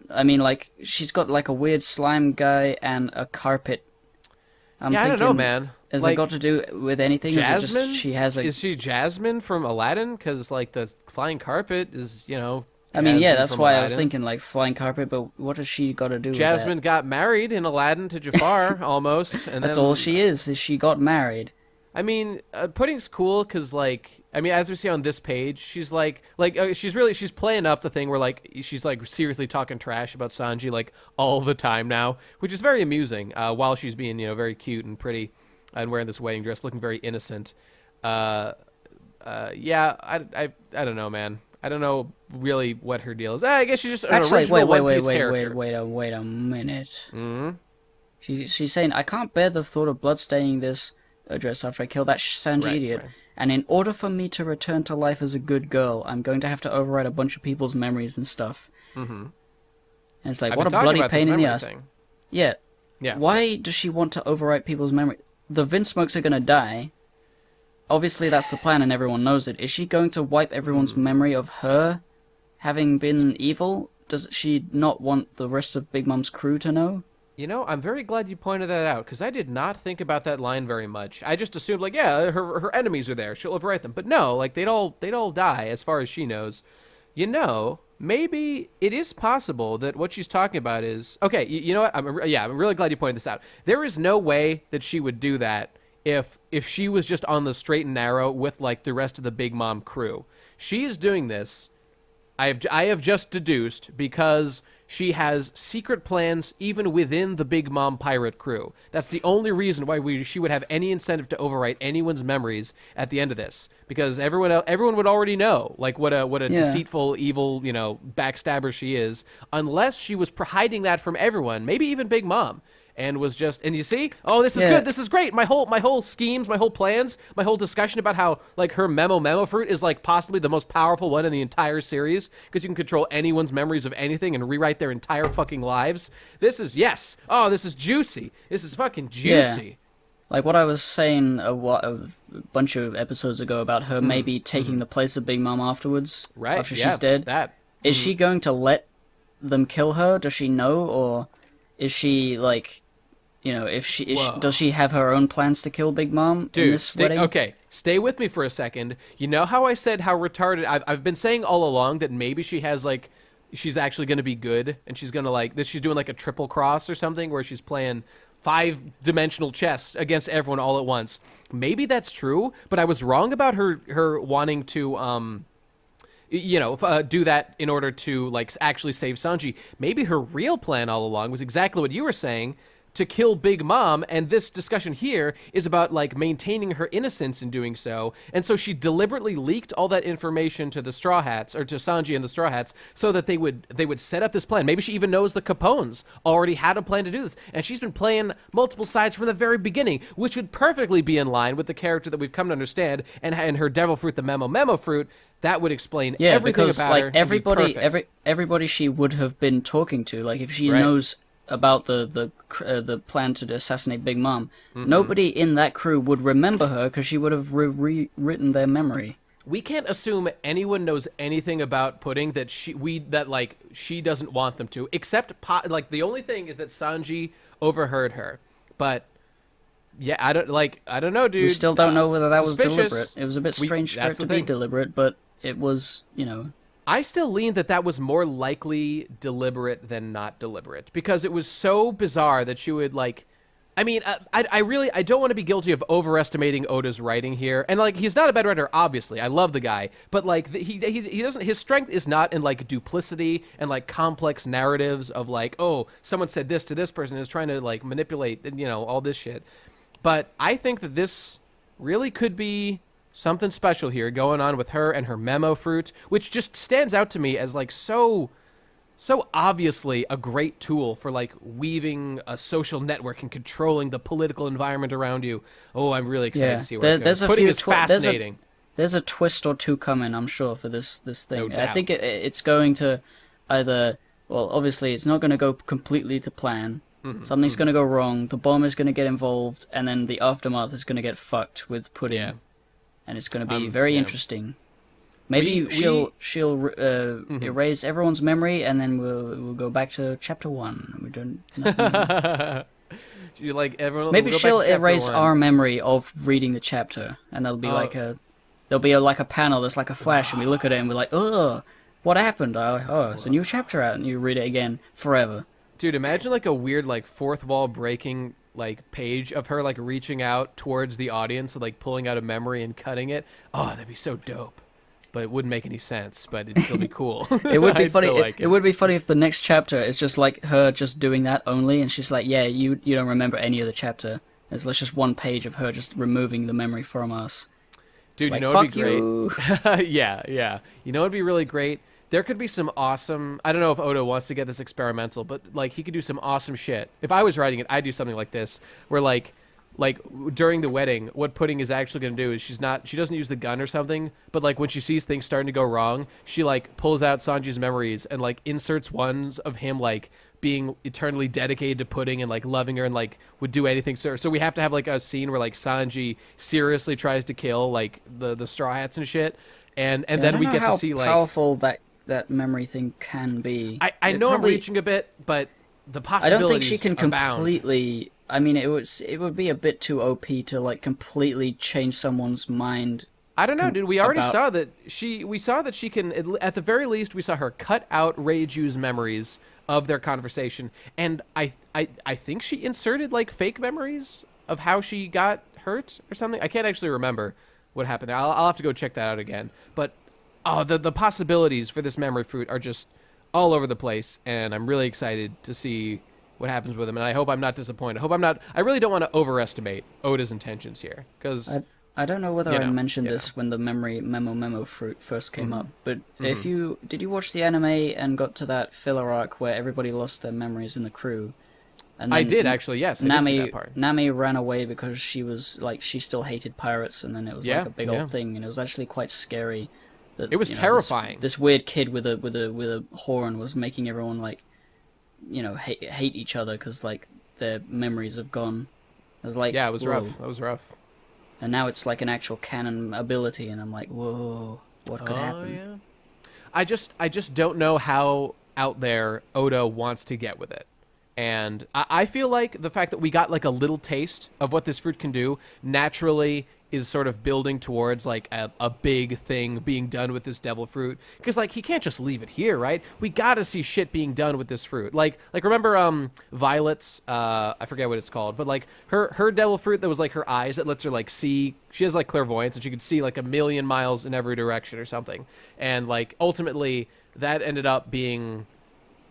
I mean, like, she's got like a weird slime guy and a carpet. I don't know, man. Has like, it got to do with anything? Jasmine? Or is it just Is she Jasmine from Aladdin? Because like the flying carpet is, you know. I mean, yeah, Jasmine that's from why I Aladdin. was thinking like flying carpet. But what has she got to do? Jasmine with got married in Aladdin to Jafar almost, and that's then, all she is she got married. I mean, Pudding's cool because, like, I mean, as we see on this page, she's she's playing up the thing where, like, she's, like, seriously talking trash about Sanji, like, all the time now, which is very amusing, while she's being, you know, very cute and pretty and wearing this wedding dress, looking very innocent. Yeah, I don't know, man. I don't know really what her deal is. I guess she's just an original One Piece character. Wait a minute. Mm-hmm. She's saying, I can't bear the thought of bloodstaining this dress after I kill that Sanji idiot. Right. And in order for me to return to life as a good girl, I'm going to have to override a bunch of people's memories and stuff. Mm-hmm. And it's like, what a bloody pain in the ass. Yeah. Yeah. Why does she want to overwrite people's memory? The Vinsmokes are going to die. Obviously, that's the plan and everyone knows it. Is she going to wipe everyone's memory of her having been evil? Does she not want the rest of Big Mom's crew to know? You know, I'm very glad you pointed that out, because I did not think about that line very much. I just assumed, like, yeah, her enemies are there. She'll overwrite them. But no, like, they'd all die, as far as she knows. You know, maybe it is possible that what she's talking about is... Okay, you know what? I'm really glad you pointed this out. There is no way that she would do that if she was just on the straight and narrow with like the rest of the Big Mom crew. She is doing this, I have just deduced, because she has secret plans even within the Big Mom pirate crew. That's the only reason why she would have any incentive to overwrite anyone's memories at the end of this, because everyone would already know like what a deceitful, evil, backstabber she is, unless she was hiding that from everyone, maybe even Big Mom. And was just, and you see, oh, this is good, this is great. My whole schemes, my whole plans, my whole discussion about how like her memo fruit is like possibly the most powerful one in the entire series, because you can control anyone's memories of anything and rewrite their entire fucking lives. This is this is juicy. This is fucking juicy. Yeah. Like what I was saying a bunch of episodes ago about her maybe taking the place of Big Mom afterwards, after she's dead. Is she going to let them kill her? Does she know, or is she like, does she have her own plans to kill Big Mom in this wedding? Okay, stay with me for a second. You know how I said how retarded... I've been saying all along that maybe she has, like... She's actually going to be good, and she's going to, like... She's doing, like, a triple cross or something, where she's playing 5-dimensional chess against everyone all at once. Maybe that's true, but I was wrong about her wanting to... do that in order to, like, actually save Sanji. Maybe her real plan all along was exactly what you were saying, to kill Big Mom, and this discussion here is about, like, maintaining her innocence in doing so, and so she deliberately leaked all that information to the Straw Hats, or to Sanji and the Straw Hats, so that they would set up this plan. Maybe she even knows the Capones already had a plan to do this, and she's been playing multiple sides from the very beginning, which would perfectly be in line with the character that we've come to understand, and her Devil Fruit, the Memo Fruit. That would explain everything because, about like, her. Everybody she would have been talking to, like, if she knows about the plan to assassinate Big Mom, nobody in that crew would remember her because she would have rewritten their memory. We can't assume anyone knows anything about Pudding that she doesn't want them to, except the only thing is that Sanji overheard her. But yeah, I don't know, dude. We still don't know whether that suspicious. Was deliberate. It was a bit strange for it to be deliberate, but it was, I still lean that was more likely deliberate than not deliberate, because it was so bizarre that she would, like... I mean, I don't want to be guilty of overestimating Oda's writing here, and, like, he's not a bad writer, obviously. I love the guy, but, like, he doesn't... His strength is not in, like, duplicity and, like, complex narratives of, like, oh, someone said this to this person and is trying to, like, manipulate, all this shit. But I think that this really could be something special here going on with her and her Memo Fruit, which just stands out to me as, like, so obviously a great tool for, like, weaving a social network and controlling the political environment around you. Oh, I'm really excited to see where it goes. Pudding is fascinating. There's a twist or two coming, I'm sure, for this thing. No doubt. I think it's going to either... Well, obviously, it's not going to go completely to plan. Something's going to go wrong, the bomb is going to get involved, and then the aftermath is going to get fucked with Pudding. Yeah. And it's going to be very interesting. Maybe she'll erase everyone's memory, and then we'll go back to chapter 1. We don't. You like everyone? Maybe she'll erase our memory of reading the chapter, and there'll be like a panel that's like a flash, and we look at it and we're like, oh, what happened? It's a new chapter out, and you read it again forever. Dude, imagine like a weird like fourth wall breaking like page of her like reaching out towards the audience and like pulling out a memory and cutting it. Oh, that'd be so dope. But it wouldn't make any sense, but it'd still be cool. It would be funny. It would be funny if the next chapter is just like her just doing that only, and she's like, yeah, you don't remember any of the chapter. It's just one page of her just removing the memory from us. Dude, like, it'd be great? Yeah. You know it'd be really great? There could be some awesome... I don't know if Oda wants to get this experimental, but like he could do some awesome shit. If I was writing it, I'd do something like this, where like during the wedding, what Pudding is actually going to do is she doesn't use the gun or something, but like when she sees things starting to go wrong, she like pulls out Sanji's memories and like inserts ones of him like being eternally dedicated to Pudding and like loving her and like would do anything. So we have to have like a scene where like Sanji seriously tries to kill like the Straw Hats and shit, and then we get to see like powerful that memory thing can be. I know I'm reaching a bit, but the possibilities I don't think she can abound. Completely. I mean, it would be a bit too OP to like completely change someone's mind. I don't know, dude. We already saw that she can. At the very least, we saw her cut out Reiju's memories of their conversation, and I think she inserted like fake memories of how she got hurt or something. I can't actually remember what happened there. I'll have to go check that out again. But the possibilities for this memory fruit are just all over the place, and I'm really excited to see what happens with him. And I hope I'm not disappointed. I really don't want to overestimate Oda's intentions here, because I don't know whether I mentioned this when the memo fruit first came up, but did you watch the anime and got to that filler arc where everybody lost their memories in the crew? And I did actually, yes. I did see that part. Nami ran away because she was like she still hated pirates, and then it was like a big old thing, and it was actually quite scary. That, it was terrifying. This weird kid with a horn was making everyone like, hate each other because like their memories have gone. It was like it was rough. That was rough. And now it's like an actual canon ability, and I'm like, whoa, what could happen? Yeah. I just don't know how out there Oda wants to get with it. And I feel like the fact that we got like a little taste of what this fruit can do naturally is sort of building towards like a big thing being done with this devil fruit. Because like he can't just leave it here, right? We gotta see shit being done with this fruit. Like remember Violet's I forget what it's called, but like her devil fruit that was like her eyes that lets her like see. She has like clairvoyance and she could see like 1,000,000 miles in every direction or something. And like ultimately that ended up being,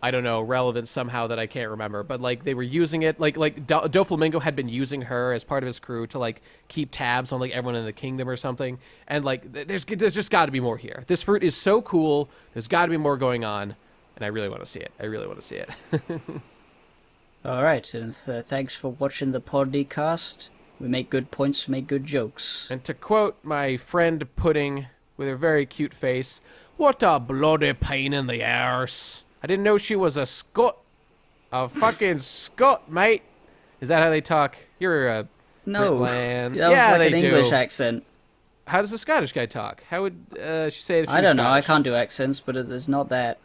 I don't know, relevant somehow that I can't remember, but like they were using it, like Doflamingo had been using her as part of his crew to like keep tabs on like everyone in the kingdom or something, and like there's just got to be more here. This fruit is so cool. There's got to be more going on, and I really want to see it. I really want to see it. All right, and thanks for watching the podcast. We make good points, make good jokes. And to quote my friend Pudding with her very cute face, "What a bloody pain in the arse. I didn't know she was a Scot. A fucking Scot, mate." Is that how they talk? You're a no. Britland. That was yeah, like they an do. English accent. How does a Scottish guy talk? How would she say it if she I was don't know. I Scottish? can't do accents, but it's not that.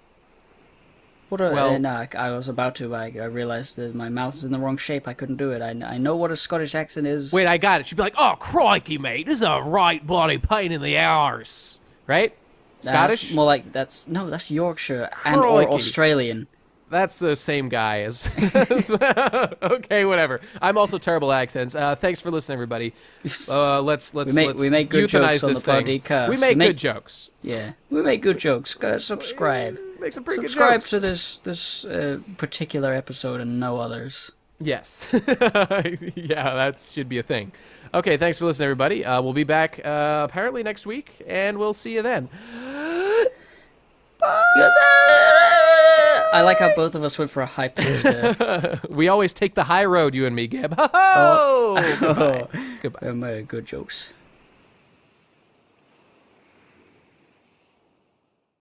I was about to. I realized that my mouth is in the wrong shape. I couldn't do it. I know what a Scottish accent is. Wait, I got it. She'd be like, "Oh, crikey, mate. This is a right bloody pain in the arse." Right? Scottish? That's more like that's Yorkshire Crikey. or Australian. That's the same guy as... Okay, whatever. I'm also terrible at accents. Thanks for listening, everybody. Let's we make good euthanize jokes on this the thing. podcast. We make good jokes. Yeah, we make good jokes. Go subscribe. Make some pretty Subscribe good jokes. to this particular episode and no others. Yes. Yeah, that should be a thing. Okay, thanks for listening, everybody. We'll be back apparently next week, and we'll see you then. Bye. I like how both of us went for a high pitch there. We always take the high road, you and me, Gib. Oh! Goodbye. Goodbye. Good jokes.